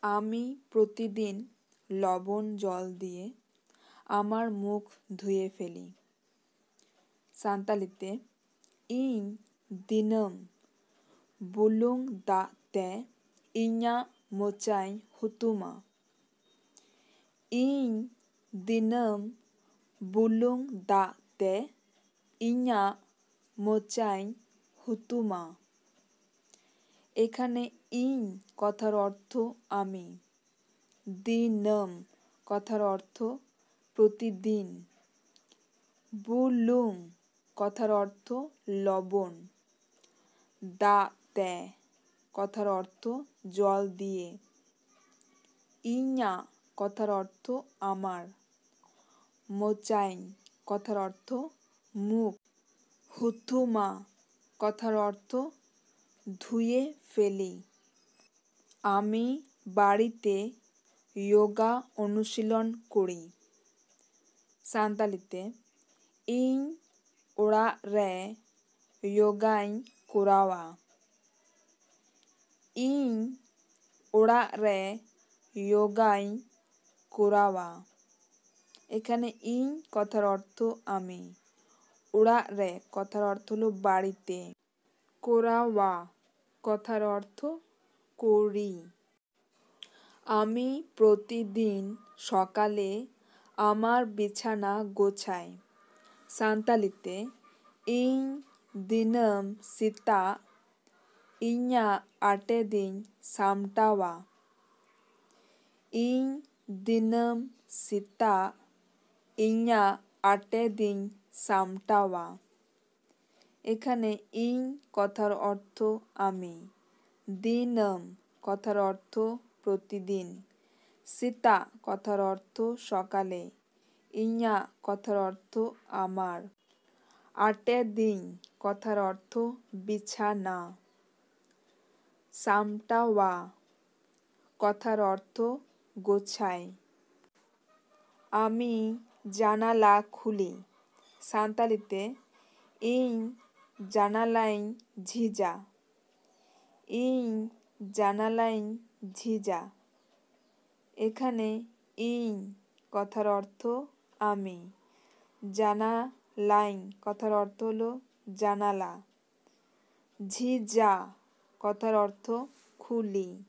আমি প্রতিদিন লবণ জল দিয়ে আমার মুখ ধুয়ে ফেলি। সান্তালিতে ইᱧ দিনam bulung dag te iñaᱜ mochañ hutuma। ইᱧ দিনam bulung dag te iñaᱜ mochañ hutuma। এখানে ইñ কথার অর্থ আমি, দিনম কথার অর্থ প্রতিদিন, বুলুং কথার অর্থ লবণ, দা তে কথার অর্থ জল দিয়ে, ইñা কথার অর্থ আমার, মোচাইন কথার অর্থ মুখ, হুতুমা কথার অর্থ ধুয়ে ফেলি। আমি বাড়িতে যোগা অনুশীলন করি। সান্তালিতে ইñ ওড়াগ রে যোগাñ কোরাওয়া। ইñ ওড়াগ রে যোগাñ কোরাওয়া। এখানে ইñ কথার অর্থ আমি, ওড়াগ রে কথার অর্থ হলো বাড়িতে, কোরাওয়া কথার অর্থ করি। আমি প্রতিদিন সকালে আমার বিছানা গোছাই। সান্তালিতে ইñ দিনam sitag iñaᱜ atediñ samtawa। ইñ দিনam sitag iñaᱜ atediñ samtawa। এখানে ইñ কথার অর্থ আমি, দিনম কথার অর্থ প্রতিদিন, সিতা কথার অর্থ সকালে, ইñাগ কথার অর্থ আমার, আটেদিন কথার অর্থ বিছানা, সামটাওয়া কথার অর্থ গোছাই। আমি জানালা খুলি। সান্তালিতে ইñ জানালাইñ ঝিজা। ইñ জানালাইñ ঝিজা। এখানে ইñ কথার অর্থ আমি, জানালাইñ কথার অর্থ হলো জানালা, ঝিজা কথার অর্থ খুলি।